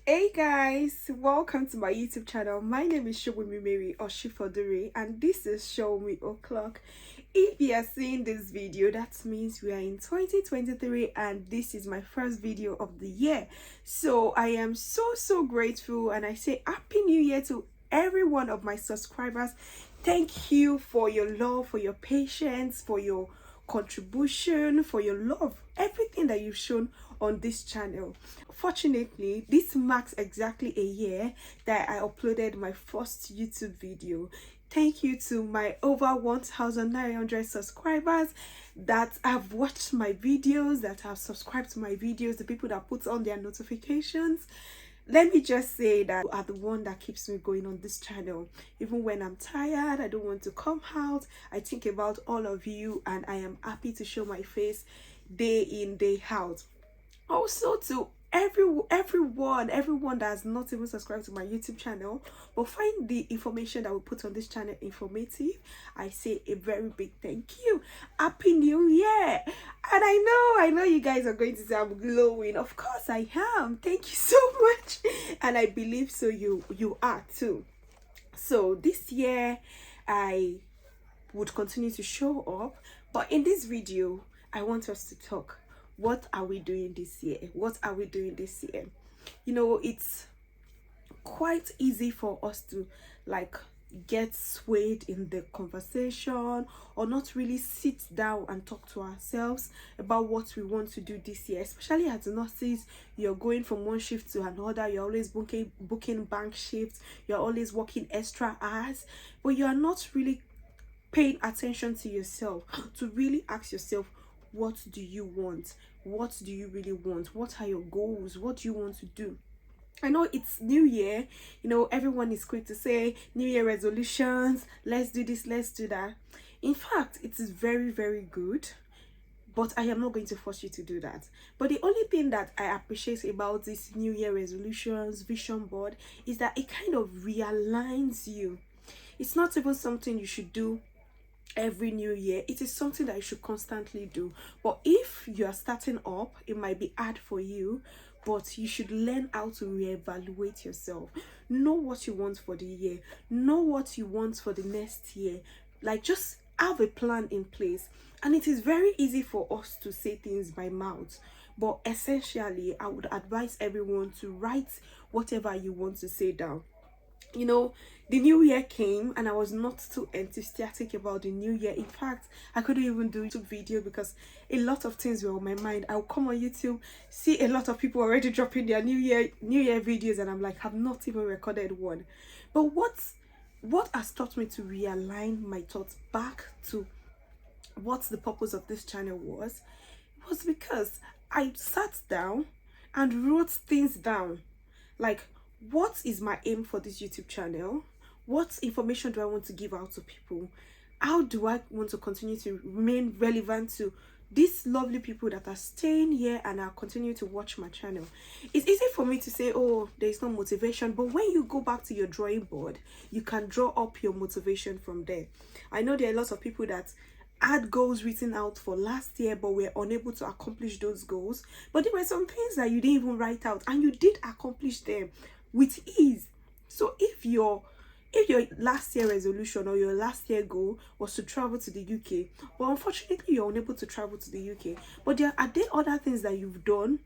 Hey guys, welcome to my YouTube channel. My name is Showmi Mary or Shifodure, and this is Show Me O'Clock. If you are seeing this video, that means we are in 2023 and this is my first video of the year. So I am so grateful and I say Happy New Year to every one of my subscribers. Thank you for your love, for your patience, for your contribution, for your love, everything that you've shown on this channel. Fortunately, this marks exactly a year that I uploaded my first YouTube video. Thank you to my over 1,900 subscribers that have watched my videos, that have subscribed to my videos, the people that put on their notifications. Let me just say that you are the one that keeps me going on this channel. Even when I'm tired, I don't want to come out, I think about all of you and I am happy to show my face day in, day out. Also to everyone that has not even subscribed to my YouTube channel but find the information that we put on this channel informative, I say a very big thank you. Happy New Year. And I know you guys are going to say I'm glowing. Of course I am. Thank you so much. And I believe so you are too. So this year I would continue to show up, but in this video I want us to talk. What are we doing this year? What are we doing this year? You know, it's quite easy for us to like get swayed in the conversation or not really sit down and talk to ourselves about what we want to do this year. Especially as nurses, you're going from one shift to another, you're always booking bank shifts, you're always working extra hours, but you are not really paying attention to yourself to really ask yourself, what do you want? What do you really want? What are your goals? What do you want to do? I know it's New Year, you know, everyone is quick to say New Year resolutions, let's do this, let's do that. In fact, it is very good, but I am not going to force you to do that. But the only thing that I appreciate about this New Year resolutions vision board is that it kind of realigns you. It's not even something you should do every new year. It is something that you should constantly do. But if you are starting up, it might be hard for you, but you should learn how to reevaluate yourself. Know what you want for the year, know what you want for the next year. Like, just have a plan in place. And it is very easy for us to say things by mouth, but essentially I would advise everyone to write whatever you want to say down. You know, the new year came and I was not too enthusiastic about the new year. In fact, I couldn't even do a YouTube video because a lot of things were on my mind. I'll come on YouTube, see a lot of people already dropping their new year videos, and I'm like, I've not even recorded one. But what has taught me to realign my thoughts back to what the purpose of this channel was because I sat down and wrote things down. Like, what is my aim for this YouTube channel? What information do I want to give out to people? How do I want to continue to remain relevant to these lovely people that are staying here and are continuing to watch my channel? It's easy for me to say, oh, there is no motivation, but when you go back to your drawing board, you can draw up your motivation from there. I know there are lots of people that had goals written out for last year but were unable to accomplish those goals, but there were some things that you didn't even write out and you did accomplish them with ease. So if your last year resolution or your last year goal was to travel to the UK, but unfortunately you're unable to travel to the UK, but there other things that you've done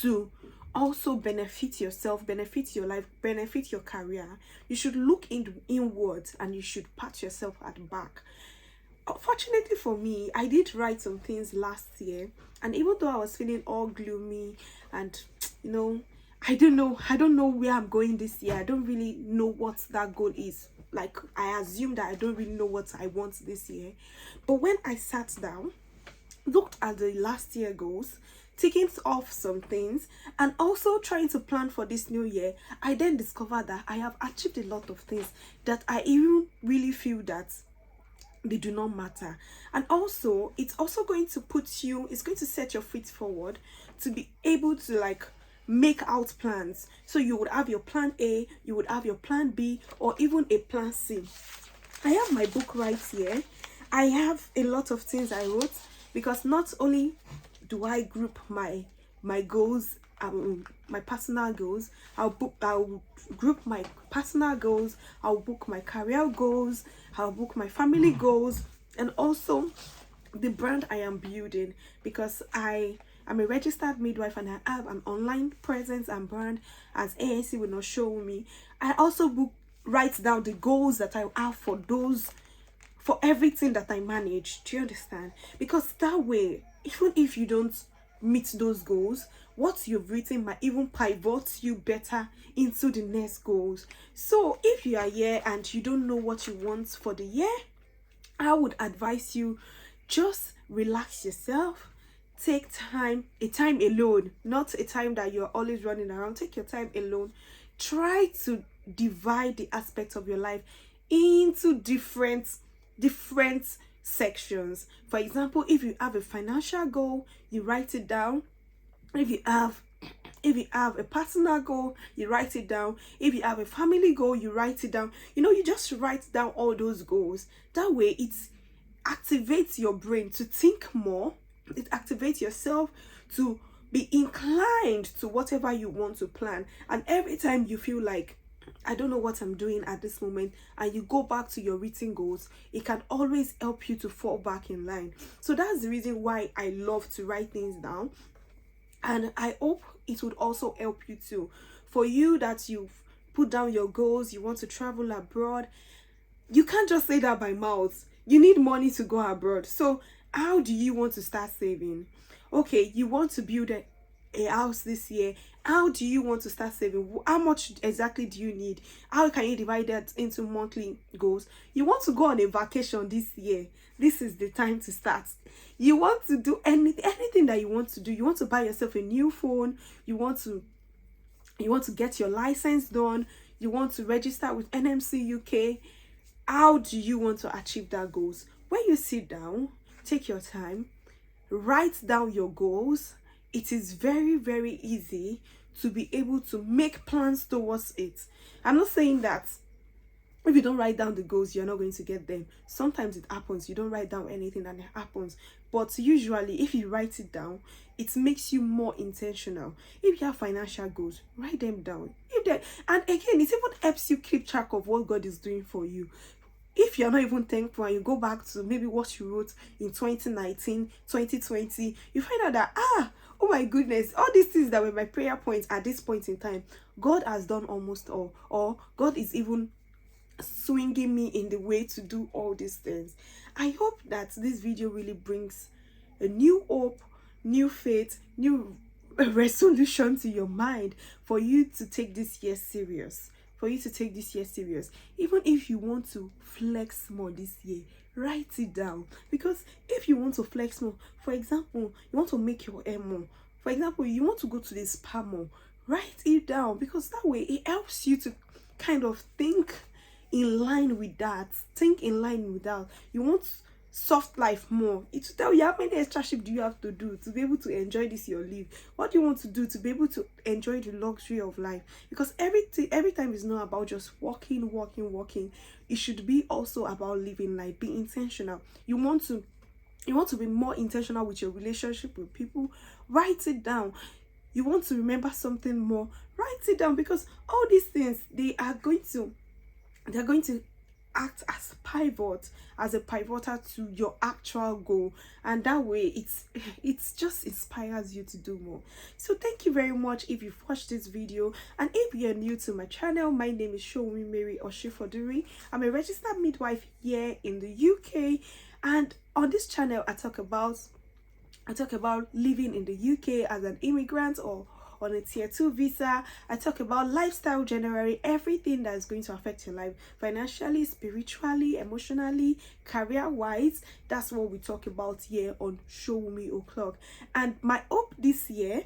to also benefit yourself, benefit your life, benefit your career, you should look inwards and you should pat yourself at the back. Fortunately for me, I did write some things last year, and even though I was feeling all gloomy and, you know, I don't know where I'm going this year. I don't really know what that goal is. Like, I assume that I don't really know what I want this year. But when I sat down, looked at the last year goals, taking off some things, and also trying to plan for this new year, I then discovered that I have achieved a lot of things that I even really feel that they do not matter. And also, it's also going to it's going to set your feet forward to be able to like make out plans. So you would have your plan A, you would have your plan B, or even a plan C. I have my book right here. I have a lot of things I wrote because not only do I group my goals my personal goals. I'll group my personal goals. I'll book my career goals. I'll book my family goals, and also the brand I am building, because I am a registered midwife and I have an online presence and brand, as ANC will not show me. I also write down the goals that I have for everything that I manage. Do you understand? Because that way, even if you don't meet those goals, what you've written might even pivot you better into the next goals. So if you are here and you don't know what you want for the year, I would advise you, just relax yourself. Take a time alone, not a time that you're always running around. Take your time alone. Try to divide the aspects of your life into different sections. For example, if you have a financial goal, you write it down. If you have a personal goal, you write it down. If you have a family goal, you write it down. You just write down all those goals. That way it activates your brain to think more. It activates yourself to be inclined to whatever you want to plan. And every time you feel like, I don't know what I'm doing at this moment, and you go back to your written goals, it can always help you to fall back in line. So that's the reason why I love to write things down, and I hope it would also help you too. For you that you've put down your goals, you want to travel abroad, you can't just say that by mouth. You need money to go abroad. So how do you want to start saving? Okay, you want to build a house this year. How do you want to start saving? How much exactly do you need? How can you divide that into monthly goals? You want to go on a vacation this year. This is the time to start. You want to do anything that you want to do. You want to buy yourself a new phone. You want to get your license done. You want to register with NMC UK. How do you want to achieve that goals? When you sit down, take your time, write down your goals. It is very, very easy to be able to make plans towards it. I'm not saying that if you don't write down the goals, you're not going to get them. Sometimes it happens. You don't write down anything and it happens. But usually, if you write it down, it makes you more intentional. If you have financial goals, write them down. And again, it even helps you keep track of what God is doing for you. If you're not even thankful and you go back to maybe what you wrote in 2019, 2020, you find out that, oh my goodness, all these things that were my prayer points at this point in time, God has done almost all, or God is even swinging me in the way to do all these things. I hope that this video really brings a new hope, new faith, new resolution to your mind for you to take this year serious. Even if you want to flex more this year, write it down. Because if you want to flex more, for example, you want to make your hair more, for example, you want to go to the spa more, write it down, because that way it helps you to kind of think in line with that. You want soft life more. It will tell you how many extra shifts do you have to do to be able to enjoy this your life. What do you want to do to be able to enjoy the luxury of life? Because every time is not about just walking. It should be also about living life. Be intentional. You want to be more intentional with your relationship with people. Write it down. You want to remember something more, write it down, because all these things, they're going to act as a pivoter to your actual goal, and that way it's just inspires you to do more. So thank you very much if you've watched this video, and if you're new to my channel, my name is Showumi Mary Oshifoduri. I'm a registered midwife here in the UK, and on this channel I talk about living in the UK as an immigrant or on a tier 2 visa. I talk about lifestyle generally, everything that is going to affect your life financially, spiritually, emotionally, career wise. That's what we talk about here on Showumi O'Clock. And my hope this year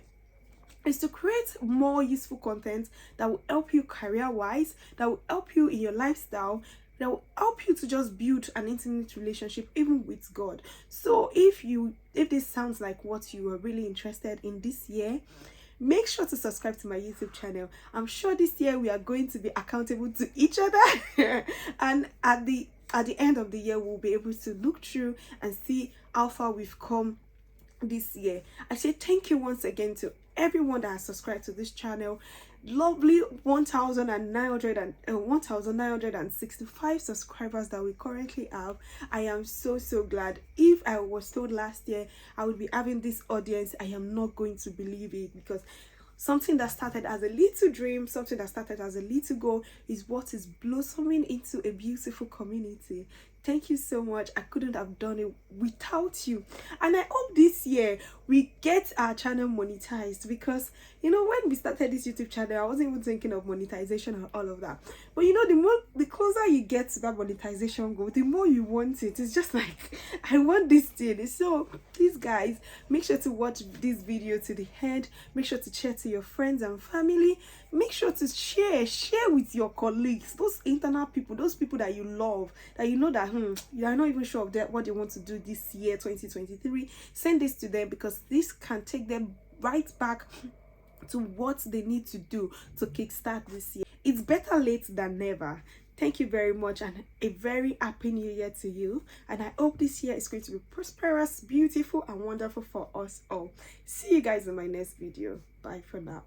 is to create more useful content that will help you career wise, that will help you in your lifestyle, that will help you to just build an intimate relationship even with God. So if this sounds like what you are really interested in this year, make sure to subscribe to my YouTube channel. I'm sure this year we are going to be accountable to each other and at the end of the year we'll be able to look through and see how far we've come this year. I say thank you once again to everyone that has subscribed to this channel. Lovely 1965 subscribers that we currently have. I am so glad. If I was told last year I would be having this audience, I am not going to believe it, because something that started as a little dream, something that started as a little goal, is what is blossoming into a beautiful community. Thank you so much. I couldn't have done it without you. And I hope this year we get our channel monetized, because you know, when we started this YouTube channel, I wasn't even thinking of monetization and all of that. But you know, the closer you get to that monetization goal, the more you want it. It's just like, I want this thing. So please guys, make sure to watch this video to the end. Make sure to share to your friends and family. Make sure to share with your colleagues, those internal people, those people that you love, that you know that you are not even sure of what they want to do this year 2023. Send this to them, because this can take them right back to what they need to do to kickstart this year. It's better late than never. Thank you very much, and a very happy new year to you. And I hope this year is going to be prosperous, beautiful, and wonderful for us all. See you guys in my next video. Bye for now.